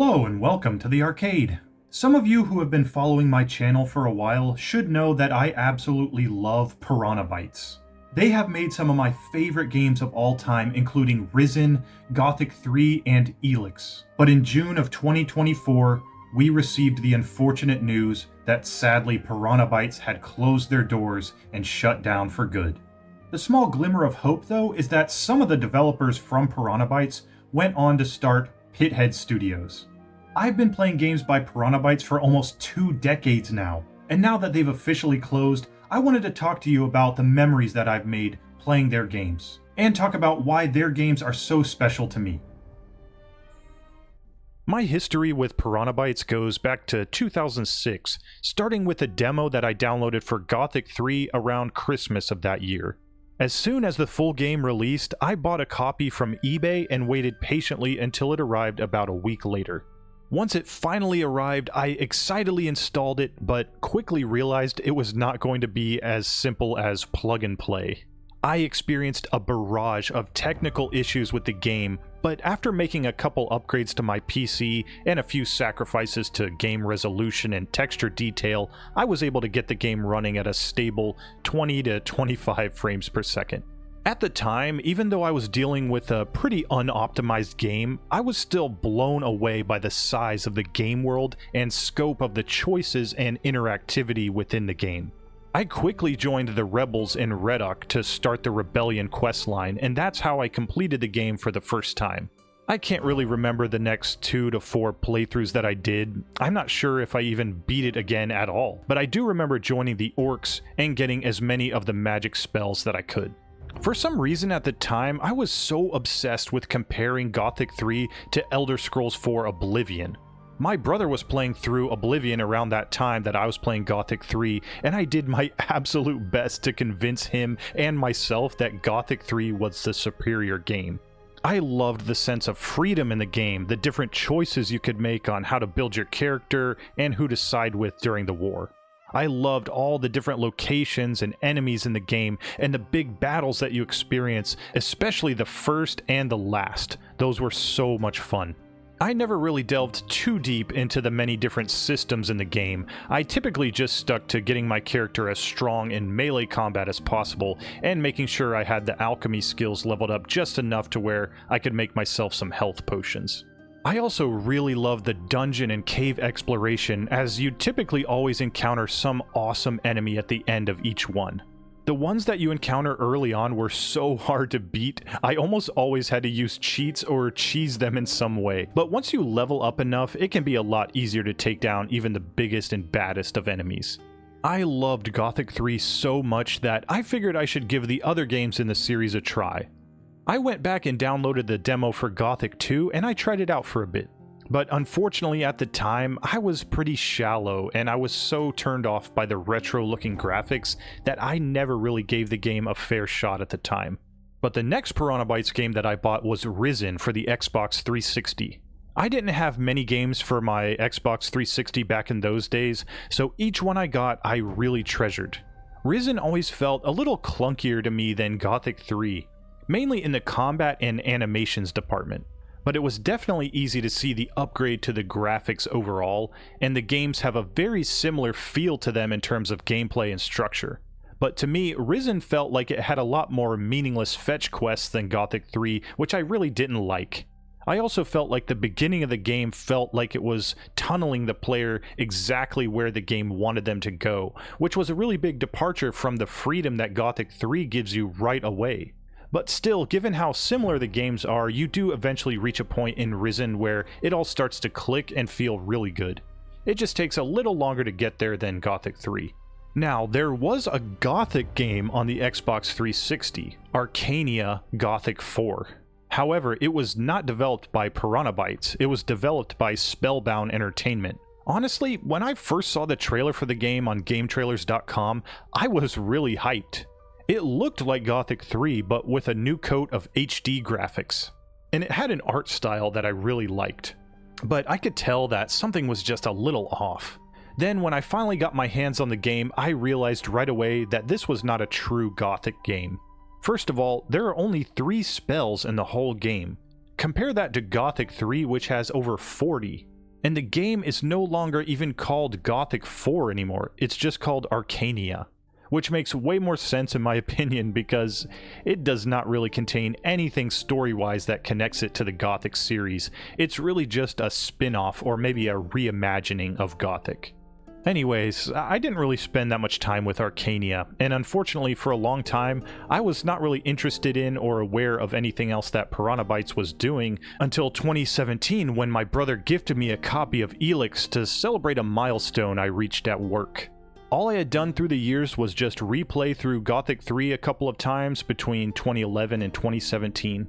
Hello and welcome to the arcade. Some of you who have been following my channel for a while should know that I absolutely love Piranha Bytes. They have made some of my favorite games of all time, including Risen, Gothic 3, and Elex. But in June of 2024, we received the unfortunate news that sadly Piranha Bytes had closed their doors and shut down for good. The small glimmer of hope, though, is that some of the developers from Piranha Bytes went on to start Pithead Studios. I've been playing games by Piranha Bytes for almost 2 decades now, and now that they've officially closed, I wanted to talk to you about the memories that I've made playing their games, and talk about why their games are so special to me. My history with Piranha Bytes goes back to 2006, starting with a demo that I downloaded for Gothic 3 around Christmas of that year. As soon as the full game released, I bought a copy from eBay and waited patiently until it arrived about a week later. Once it finally arrived, I excitedly installed it, but quickly realized it was not going to be as simple as plug and play. I experienced a barrage of technical issues with the game, but after making a couple upgrades to my PC and a few sacrifices to game resolution and texture detail, I was able to get the game running at a stable 20 to 25 frames per second. At the time, even though I was dealing with a pretty unoptimized game, I was still blown away by the size of the game world and scope of the choices and interactivity within the game. I quickly joined the rebels in Redok to start the Rebellion questline, and that's how I completed the game for the first time. I can't really remember the next 2 to 4 playthroughs that I did. I'm not sure if I even beat it again at all, but I do remember joining the orcs and getting as many of the magic spells that I could. For some reason at the time, I was so obsessed with comparing Gothic 3 to Elder Scrolls 4 Oblivion. My brother was playing through Oblivion around that time that I was playing Gothic 3, and I did my absolute best to convince him and myself that Gothic 3 was the superior game. I loved the sense of freedom in the game, the different choices you could make on how to build your character and who to side with during the war. I loved all the different locations and enemies in the game and the big battles that you experience, especially the first and the last. Those were so much fun. I never really delved too deep into the many different systems in the game. I typically just stuck to getting my character as strong in melee combat as possible and making sure I had the alchemy skills leveled up just enough to where I could make myself some health potions. I also really love the dungeon and cave exploration, as you typically always encounter some awesome enemy at the end of each one. The ones that you encounter early on were so hard to beat, I almost always had to use cheats or cheese them in some way. But once you level up enough, it can be a lot easier to take down even the biggest and baddest of enemies. I loved Gothic 3 so much that I figured I should give the other games in the series a try. I went back and downloaded the demo for Gothic 2 and I tried it out for a bit. But unfortunately at the time, I was pretty shallow and I was so turned off by the retro-looking graphics that I never really gave the game a fair shot at the time. But the next Piranha Bytes game that I bought was Risen for the Xbox 360. I didn't have many games for my Xbox 360 back in those days, so each one I got I really treasured. Risen always felt a little clunkier to me than Gothic 3, mainly in the combat and animations department. But it was definitely easy to see the upgrade to the graphics overall, and the games have a very similar feel to them in terms of gameplay and structure. But to me, Risen felt like it had a lot more meaningless fetch quests than Gothic 3, which I really didn't like. I also felt like the beginning of the game felt like it was tunneling the player exactly where the game wanted them to go, which was a really big departure from the freedom that Gothic 3 gives you right away. But still, given how similar the games are, you do eventually reach a point in Risen where it all starts to click and feel really good. It just takes a little longer to get there than Gothic 3. Now, there was a Gothic game on the Xbox 360, Arcania Gothic 4. However, it was not developed by Piranha Bytes, it was developed by Spellbound Entertainment. Honestly, when I first saw the trailer for the game on GameTrailers.com, I was really hyped. It looked like Gothic 3, but with a new coat of HD graphics. And it had an art style that I really liked. But I could tell that something was just a little off. Then when I finally got my hands on the game, I realized right away that this was not a true Gothic game. First of all, there are only 3 spells in the whole game. Compare that to Gothic 3, which has over 40. And the game is no longer even called Gothic 4 anymore, it's just called Arcania. Which makes way more sense in my opinion because it does not really contain anything story-wise that connects it to the Gothic series. It's really just a spin-off or maybe a reimagining of Gothic. Anyways, I didn't really spend that much time with Arcania, and unfortunately for a long time, I was not really interested in or aware of anything else that Piranha Bytes was doing until 2017 when my brother gifted me a copy of Elex to celebrate a milestone I reached at work. All I had done through the years was just replay through Gothic 3 a couple of times between 2011 and 2017,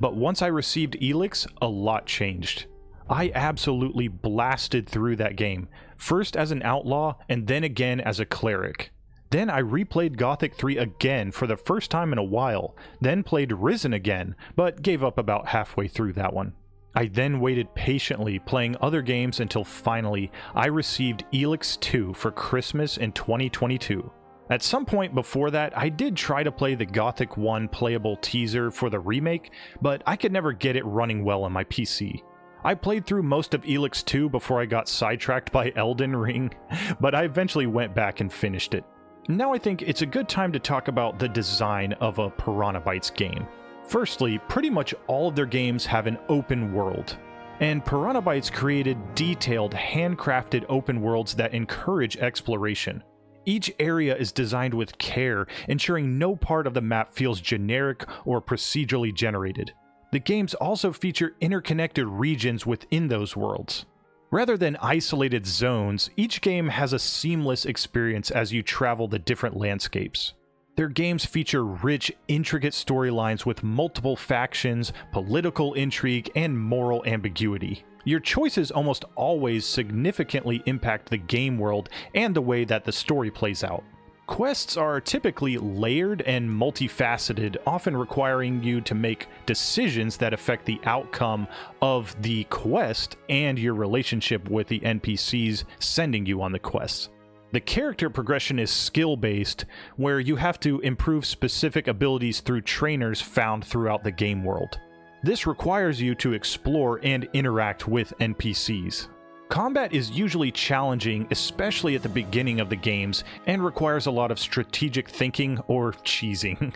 but once I received Elex, a lot changed. I absolutely blasted through that game, first as an outlaw and then again as a cleric. Then I replayed Gothic 3 again for the first time in a while, then played Risen again, but gave up about halfway through that one. I then waited patiently playing other games until finally I received Elex 2 for Christmas in 2022. At some point before that, I did try to play the Gothic 1 playable teaser for the remake, but I could never get it running well on my PC. I played through most of Elex 2 before I got sidetracked by Elden Ring, but I eventually went back and finished it. Now I think it's a good time to talk about the design of a Piranha Bytes game. Firstly, pretty much all of their games have an open world, and Piranha Bytes created detailed, handcrafted open worlds that encourage exploration. Each area is designed with care, ensuring no part of the map feels generic or procedurally generated. The games also feature interconnected regions within those worlds. Rather than isolated zones, each game has a seamless experience as you travel the different landscapes. Their games feature rich, intricate storylines with multiple factions, political intrigue, and moral ambiguity. Your choices almost always significantly impact the game world and the way that the story plays out. Quests are typically layered and multifaceted, often requiring you to make decisions that affect the outcome of the quest and your relationship with the NPCs sending you on the quests. The character progression is skill-based, where you have to improve specific abilities through trainers found throughout the game world. This requires you to explore and interact with NPCs. Combat is usually challenging, especially at the beginning of the games, and requires a lot of strategic thinking or cheesing.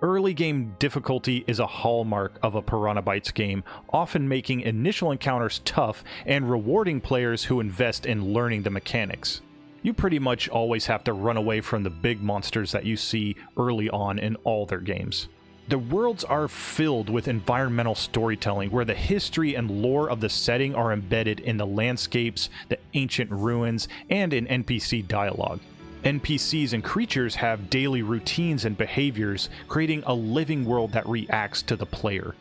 Early game difficulty is a hallmark of a Piranha Bytes game, often making initial encounters tough and rewarding players who invest in learning the mechanics. You pretty much always have to run away from the big monsters that you see early on in all their games. The worlds are filled with environmental storytelling where the history and lore of the setting are embedded in the landscapes, the ancient ruins, and in NPC dialogue. NPCs and creatures have daily routines and behaviors, creating a living world that reacts to the player.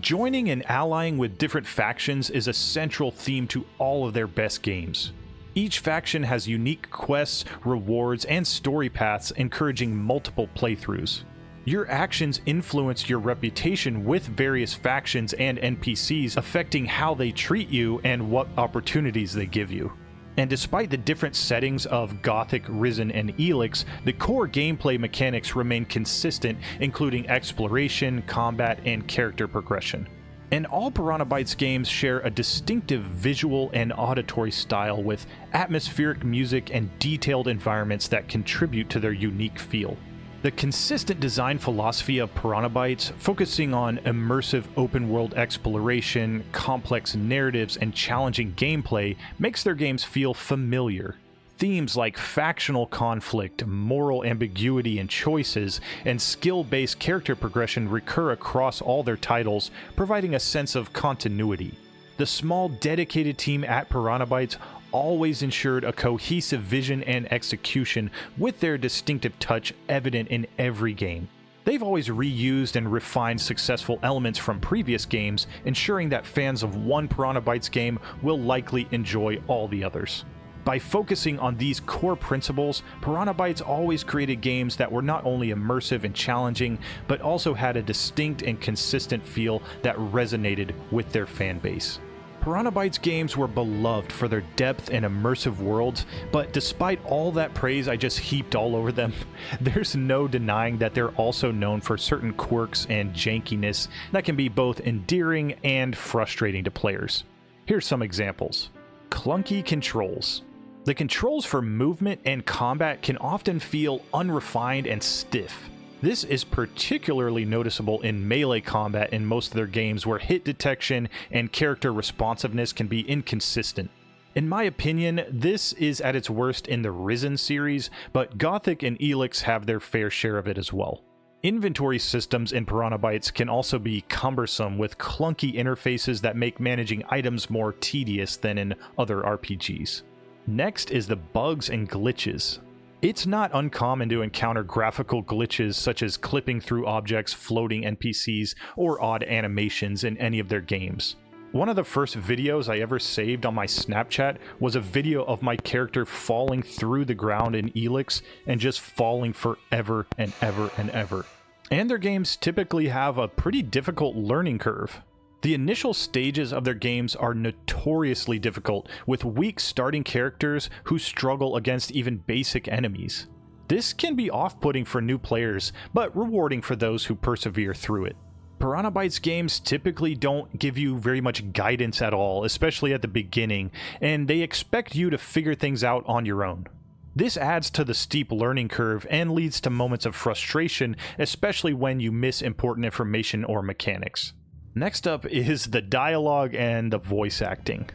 Joining and allying with different factions is a central theme to all of their best games. Each faction has unique quests, rewards, and story paths encouraging multiple playthroughs. Your actions influence your reputation with various factions and NPCs, affecting how they treat you and what opportunities they give you. And despite the different settings of Gothic, Risen, and Elex, the core gameplay mechanics remain consistent, including exploration, combat, and character progression. And all Piranha Bytes games share a distinctive visual and auditory style with atmospheric music and detailed environments that contribute to their unique feel. The consistent design philosophy of Piranha Bytes, focusing on immersive open-world exploration, complex narratives, and challenging gameplay, makes their games feel familiar. Themes like factional conflict, moral ambiguity and choices, and skill-based character progression recur across all their titles, providing a sense of continuity. The small, dedicated team at Piranha Bytes always ensured a cohesive vision and execution, with their distinctive touch evident in every game. They've always reused and refined successful elements from previous games, ensuring that fans of one Piranha Bytes game will likely enjoy all the others. By focusing on these core principles, Piranha Bytes always created games that were not only immersive and challenging, but also had a distinct and consistent feel that resonated with their fan base. Piranha Bytes games were beloved for their depth and immersive worlds, but despite all that praise I just heaped all over them, there's no denying that they're also known for certain quirks and jankiness that can be both endearing and frustrating to players. Here's some examples. Clunky controls. The controls for movement and combat can often feel unrefined and stiff. This is particularly noticeable in melee combat in most of their games, where hit detection and character responsiveness can be inconsistent. In my opinion, this is at its worst in the Risen series, but Gothic and Elex have their fair share of it as well. Inventory systems in Piranha Bytes can also be cumbersome, with clunky interfaces that make managing items more tedious than in other RPGs. Next is the bugs and glitches. It's not uncommon to encounter graphical glitches such as clipping through objects, floating NPCs, or odd animations in any of their games. One of the first videos I ever saved on my Snapchat was a video of my character falling through the ground in Elex and just falling forever and ever and ever. And their games typically have a pretty difficult learning curve. The initial stages of their games are notoriously difficult, with weak starting characters who struggle against even basic enemies. This can be off-putting for new players, but rewarding for those who persevere through it. Piranha Bytes games typically don't give you very much guidance at all, especially at the beginning, and they expect you to figure things out on your own. This adds to the steep learning curve and leads to moments of frustration, especially when you miss important information or mechanics. Next up is the dialogue and the voice acting.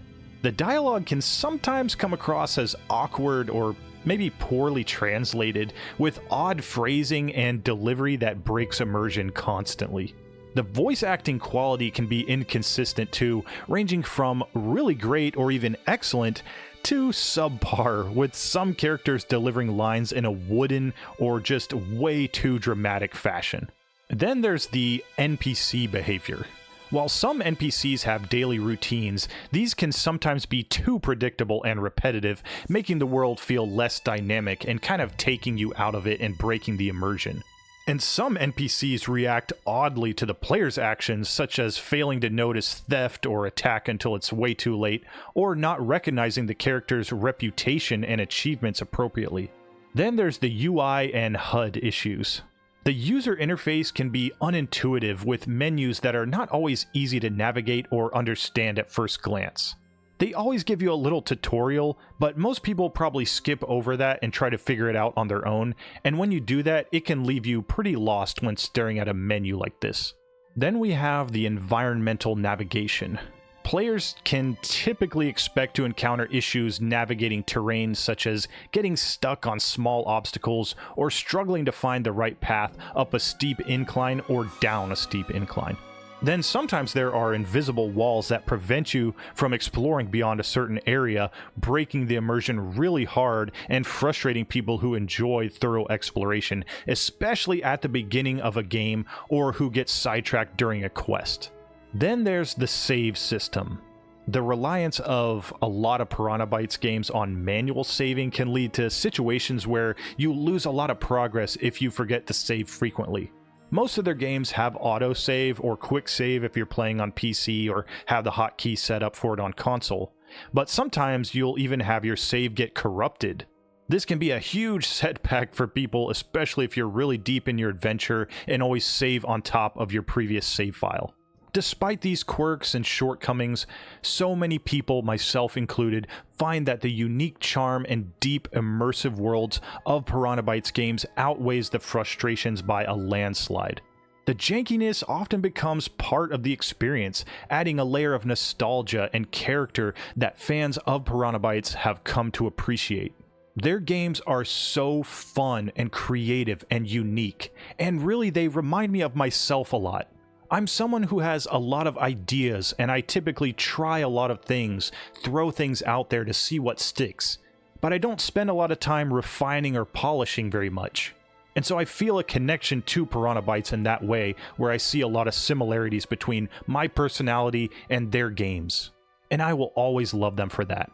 The dialogue can sometimes come across as awkward or maybe poorly translated, with odd phrasing and delivery that breaks immersion constantly. The voice acting quality can be inconsistent too, ranging from really great or even excellent to subpar, with some characters delivering lines in a wooden or just way too dramatic fashion. Then there's the NPC behavior. While some NPCs have daily routines, these can sometimes be too predictable and repetitive, making the world feel less dynamic and kind of taking you out of it and breaking the immersion. And some NPCs react oddly to the player's actions, such as failing to notice theft or attack until it's way too late, or not recognizing the character's reputation and achievements appropriately. Then there's the UI and HUD issues. The user interface can be unintuitive, with menus that are not always easy to navigate or understand at first glance. They always give you a little tutorial, but most people probably skip over that and try to figure it out on their own, and when you do that, it can leave you pretty lost when staring at a menu like this. Then we have the environmental navigation. Players can typically expect to encounter issues navigating terrain, such as getting stuck on small obstacles or struggling to find the right path up a steep incline or down a steep incline. Then sometimes there are invisible walls that prevent you from exploring beyond a certain area, breaking the immersion really hard and frustrating people who enjoy thorough exploration, especially at the beginning of a game or who get sidetracked during a quest. Then there's the save system. The reliance of a lot of Piranha Bytes games on manual saving can lead to situations where you lose a lot of progress if you forget to save frequently. Most of their games have autosave or quick save if you're playing on PC or have the hotkey set up for it on console, but sometimes you'll even have your save get corrupted. This can be a huge setback for people, especially if you're really deep in your adventure and always save on top of your previous save file. Despite these quirks and shortcomings, so many people, myself included, find that the unique charm and deep immersive worlds of Piranha Bytes games outweighs the frustrations by a landslide. The jankiness often becomes part of the experience, adding a layer of nostalgia and character that fans of Piranha Bytes have come to appreciate. Their games are so fun and creative and unique, and really they remind me of myself a lot. I'm someone who has a lot of ideas, and I typically try a lot of things, throw things out there to see what sticks, but I don't spend a lot of time refining or polishing very much. And so I feel a connection to Piranha Bytes in that way, where I see a lot of similarities between my personality and their games. And I will always love them for that.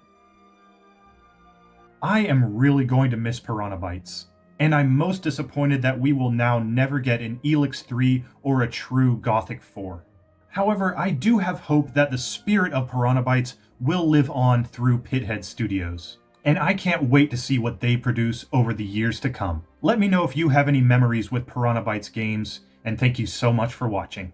I am really going to miss Piranha Bytes, and I'm most disappointed that we will now never get an Elex 3 or a true Gothic 4. However, I do have hope that the spirit of Piranha Bytes will live on through Pithead Studios. And I can't wait to see what they produce over the years to come. Let me know if you have any memories with Piranha Bytes games, and thank you so much for watching.